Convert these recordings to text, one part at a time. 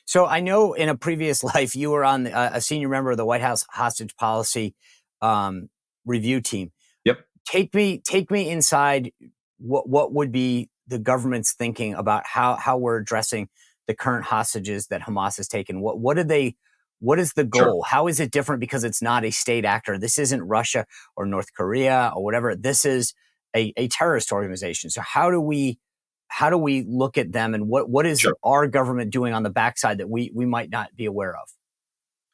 So I know in a previous life you were on a senior member of the White House hostage policy um, review team. Yep. Take me inside what would be the government's thinking about how we're addressing the current hostages that Hamas has taken. What is the Sure. goal? How is it different because it's not a state actor? This isn't Russia or North Korea or whatever. This is a terrorist organization. So how do we look at them, and what is Sure. our government doing on the backside that we might not be aware of?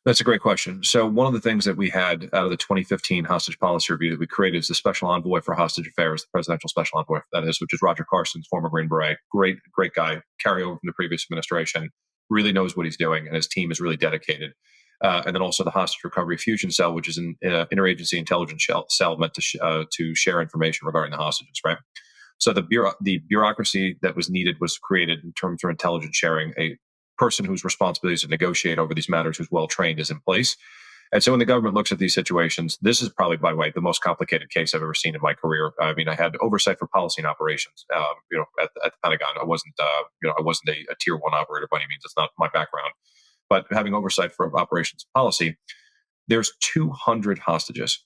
That's a great question. So one of the things that we had out of the 2015 hostage policy review that we created is the special envoy for hostage affairs, the presidential special envoy, that is, which is Roger Carson's former Green Beret. Great, great guy, carryover from the previous administration, really knows what he's doing, and his team is really dedicated. And then also the Hostage Recovery Fusion Cell, which is an interagency intelligence cell meant to share information regarding the hostages, right? So the bureaucracy that was needed was created in terms of intelligence sharing. A person whose responsibility is to negotiate over these matters, who's well trained, is in place. And so when the government looks at these situations, this is probably, by the way, the most complicated case I've ever seen in my career. I mean, I had oversight for policy and operations, at the Pentagon. I wasn't a tier one operator by any means. It's not my background. But having oversight for operations and policy, there's 200 hostages.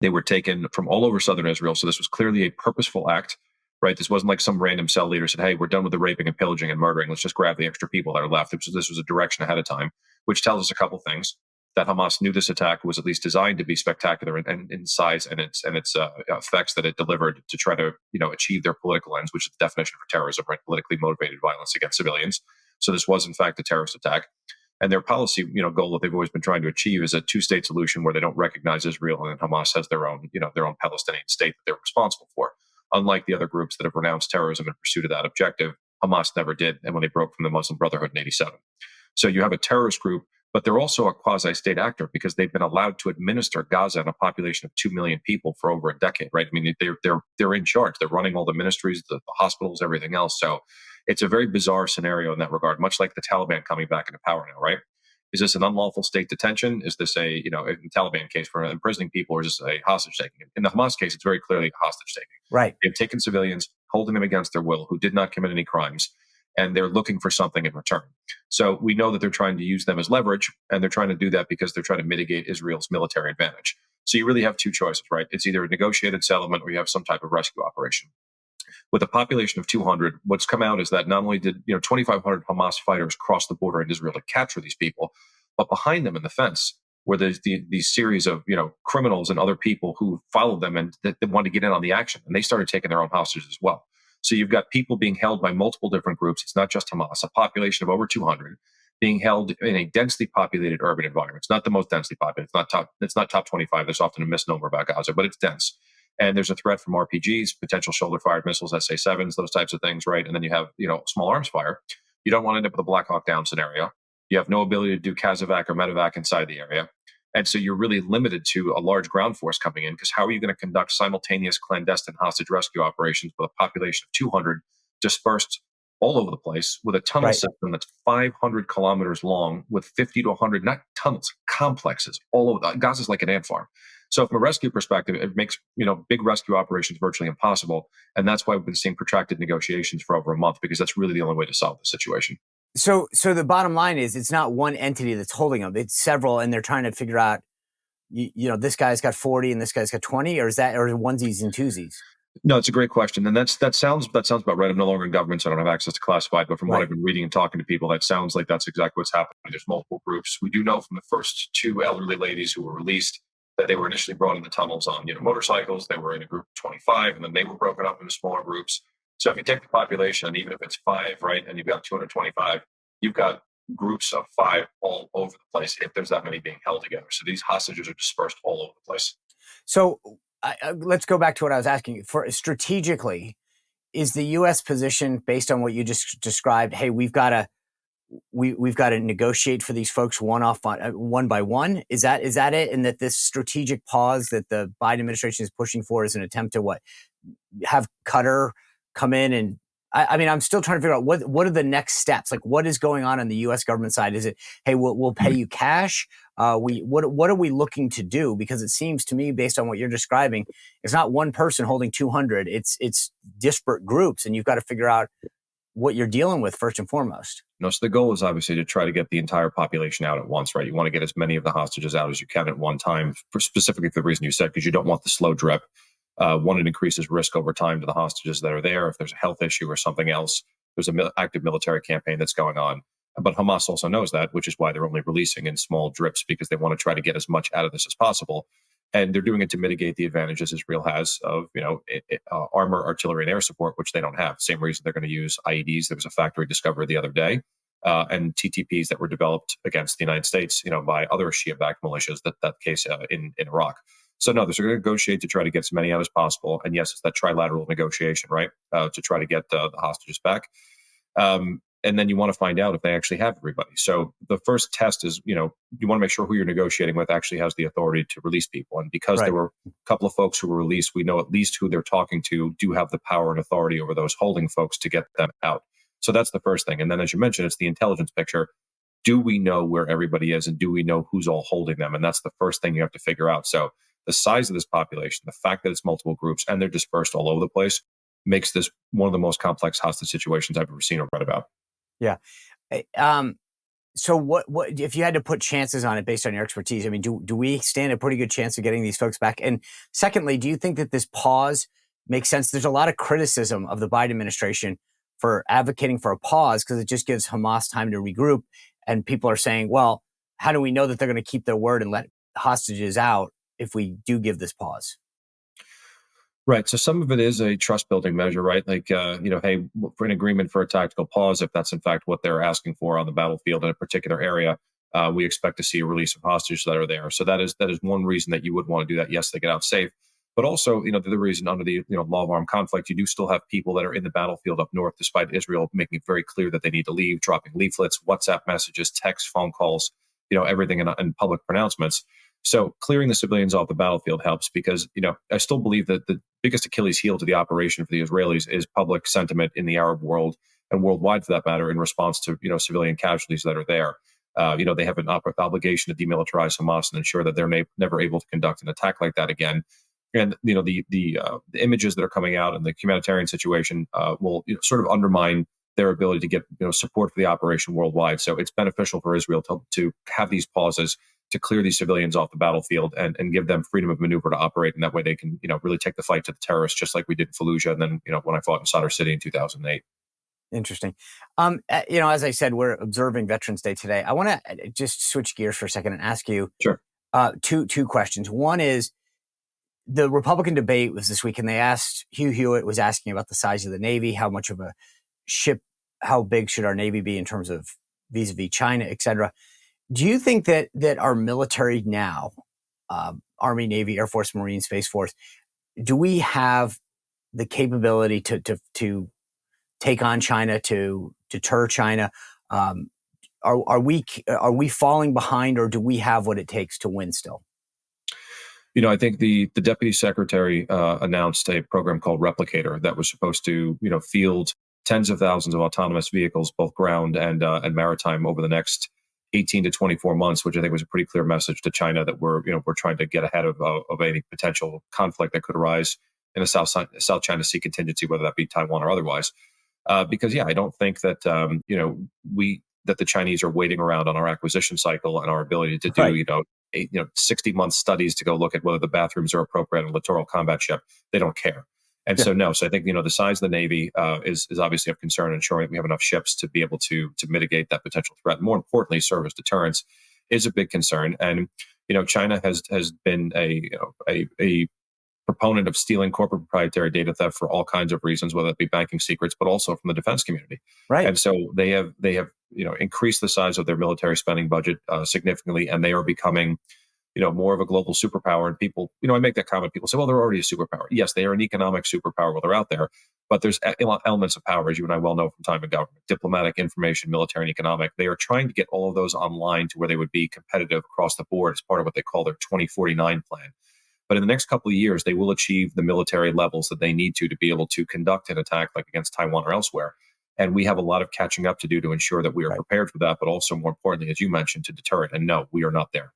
They were taken from all over southern Israel. So this was clearly a purposeful act, right? This wasn't like some random cell leader said, hey, we're done with the raping and pillaging and murdering. Let's just grab the extra people that are left. This was a direction ahead of time, which tells us a couple things. That Hamas knew this attack was at least designed to be spectacular in size and its effects that it delivered to try to achieve their political ends, which is the definition for terrorism, right? Politically motivated violence against civilians. So this was in fact a terrorist attack. And their policy, goal that they've always been trying to achieve is a two-state solution where they don't recognize Israel and Hamas has their own Palestinian state that they're responsible for. Unlike the other groups that have renounced terrorism in pursuit of that objective, Hamas never did, and when they broke from the Muslim Brotherhood in '87. So you have a terrorist group, but they're also a quasi-state actor because they've been allowed to administer Gaza in a population of 2 million people for over a decade, right? I mean, they're in charge. They're running all the ministries, the hospitals, everything else. So it's a very bizarre scenario in that regard, much like the Taliban coming back into power now, right? Is this an unlawful state detention? Is this in the Taliban case for imprisoning people, or is this a hostage taking? In the Hamas case, it's very clearly hostage taking. Right. They've taken civilians, holding them against their will, who did not commit any crimes, and they're looking for something in return. So we know that they're trying to use them as leverage, and they're trying to do that because they're trying to mitigate Israel's military advantage. So you really have two choices, right? It's either a negotiated settlement or you have some type of rescue operation. With a population of 200, what's come out is that not only did 2,500 Hamas fighters cross the border in Israel to capture these people, but behind them in the fence were these series of criminals and other people who followed them and they wanted to get in on the action, and they started taking their own hostages as well. So you've got people being held by multiple different groups. It's not just Hamas. A population of over 200 being held in a densely populated urban environment. It's not the most densely populated. It's not top 25. There's often a misnomer about Gaza, but it's dense. And there's a threat from RPGs, potential shoulder-fired missiles, SA-7s, those types of things, right? And then you have, small arms fire. You don't want to end up with a Black Hawk Down scenario. You have no ability to do Kazovac or medevac inside the area. And so you're really limited to a large ground force coming in, because how are you going to conduct simultaneous clandestine hostage rescue operations with a population of 200 dispersed all over the place with a tunnel Right. system that's 500 kilometers long with 50 to 100, not tunnels, complexes all over. Gaza's like an ant farm. So from a rescue perspective, it makes, big rescue operations virtually impossible. And that's why we've been seeing protracted negotiations for over a month, because that's really the only way to solve the situation. So the bottom line is it's not one entity that's holding them. It's several, and they're trying to figure out, this guy's got 40 and this guy's got 20, or onesies and twosies? No, it's a great question. And that sounds about right. I'm no longer in government, so I don't have access to classified, but from what I've been reading and talking to people, that sounds like that's exactly what's happening. There's multiple groups. We do know from the first two elderly ladies who were released that they were initially brought in the tunnels on, motorcycles. They were in a group of 25, and then they were broken up into smaller groups. So if you take the population, and even if it's 5, right, and you've got 225, you've got groups of 5 all over the place if there's that many being held together. So these hostages are dispersed all over the place. So let's go back to what I was asking. For strategically, is the U.S. position based on what you just described? Hey, we've got to negotiate for these folks one by one. Is that it? And that this strategic pause that the Biden administration is pushing for is an attempt to have Qatar come in and. I mean, I'm still trying to figure out what are the next steps? Like, what is going on the U.S. government side? Is it, hey, we'll pay you cash? What are we looking to do? Because it seems to me, based on what you're describing, it's not one person holding 200. It's disparate groups, and you've got to figure out what you're dealing with first and foremost. No, so the goal is obviously to try to get the entire population out at once, right? You want to get as many of the hostages out as you can at one time, specifically for the reason you said, because you don't want the slow drip. One, it increases risk over time to the hostages that are there. If there's a health issue or something else, there's an active military campaign that's going on. But Hamas also knows that, which is why they're only releasing in small drips, because they want to try to get as much out of this as possible. And they're doing it to mitigate the advantages Israel has of, armor, artillery, and air support, which they don't have. Same reason they're going to use IEDs. There was a factory discovered the other day, and TTPs that were developed against the United States, by other Shia-backed militias. That case in Iraq. So no, they're going to negotiate to try to get as many out as possible. And yes, it's that trilateral negotiation, right, to try to get the hostages back. And then you want to find out if they actually have everybody. So the first test is, you want to make sure who you're negotiating with actually has the authority to release people. And because there were a couple of folks who were released, we know at least who they're talking to do have the power and authority over those holding folks to get them out. So that's the first thing. And then, as you mentioned, it's the intelligence picture. Do we know where everybody is, and do we know who's all holding them? And that's the first thing you have to figure out. So the size of this population, the fact that it's multiple groups and they're dispersed all over the place, makes this one of the most complex hostage situations I've ever seen or read about. Yeah. So what if you had to put chances on it based on your expertise? I mean, do we stand a pretty good chance of getting these folks back? And secondly, do you think that this pause makes sense? There's a lot of criticism of the Biden administration for advocating for a pause because it just gives Hamas time to regroup. And people are saying, well, how do we know that they're going to keep their word and let hostages out if we do give this pause? Right. So some of it is a trust building measure, right? Like, hey, for an agreement for a tactical pause, if that's in fact what they're asking for on the battlefield in a particular area, we expect to see a release of hostages that are there. So that is one reason that you would want to do that. Yes, they get out safe. But also, the other reason under the law of armed conflict, you do still have people that are in the battlefield up north, despite Israel making it very clear that they need to leave, dropping leaflets, WhatsApp messages, texts, phone calls, everything in public pronouncements. So clearing the civilians off the battlefield helps because, I still believe that the biggest Achilles heel to the operation for the Israelis is public sentiment in the Arab world and worldwide, for that matter, in response to, civilian casualties that are there. They have an obligation to demilitarize Hamas and ensure that they're never able to conduct an attack like that again. And, the images that are coming out and the humanitarian situation will sort of undermine their ability to get support for the operation worldwide. So it's beneficial for Israel to have these pauses, to clear these civilians off the battlefield and give them freedom of maneuver to operate. And that way they can, really take the fight to the terrorists, just like we did in Fallujah. And then, when I fought in Sadr City in 2008. Interesting. As I said, we're observing Veterans Day today. I want to just switch gears for a second and ask you two questions. One is, the Republican debate was this week, and they asked, Hugh Hewitt was asking about the size of the Navy, how much of a ship, how big should our Navy be in terms of vis-a-vis China, et cetera. Do you think that our military now, Army, Navy, Air Force, Marine, Space Force, do we have the capability to take on China, to deter China? Are we falling behind, or do we have what it takes to win still? I think the deputy secretary announced a program called Replicator that was supposed to, field tens of thousands of autonomous vehicles, both ground and maritime, over the next 18 to 24 months, which I think was a pretty clear message to China that we're trying to get ahead of any potential conflict that could arise in a South China Sea contingency, whether that be Taiwan or otherwise. Because I don't think that that the Chinese are waiting around on our acquisition cycle and our ability to do 60-month studies to go look at whether the bathrooms are appropriate on a littoral combat ship. They don't care. And so I think the size of the Navy is obviously of concern, ensuring that we have enough ships to be able to mitigate that potential threat. And more importantly, serve as deterrence is a big concern. And China has been a proponent of stealing corporate proprietary data theft for all kinds of reasons, whether it be banking secrets, but also from the defense community. Right. And so they have increased the size of their military spending budget significantly, and they are becoming more of a global superpower. And people, I make that comment. People say, well, they're already a superpower. Yes, they are an economic superpower while they're out there, but there's elements of power, as you and I well know from time in government: diplomatic, information, military, and economic. They are trying to get all of those online to where they would be competitive across the board as part of what they call their 2049 plan. But in the next couple of years, they will achieve the military levels that they need to be able to conduct an attack like against Taiwan or elsewhere. And we have a lot of catching up to do to ensure that we are prepared for that, but also more importantly, as you mentioned, to deter it. And no, we are not there.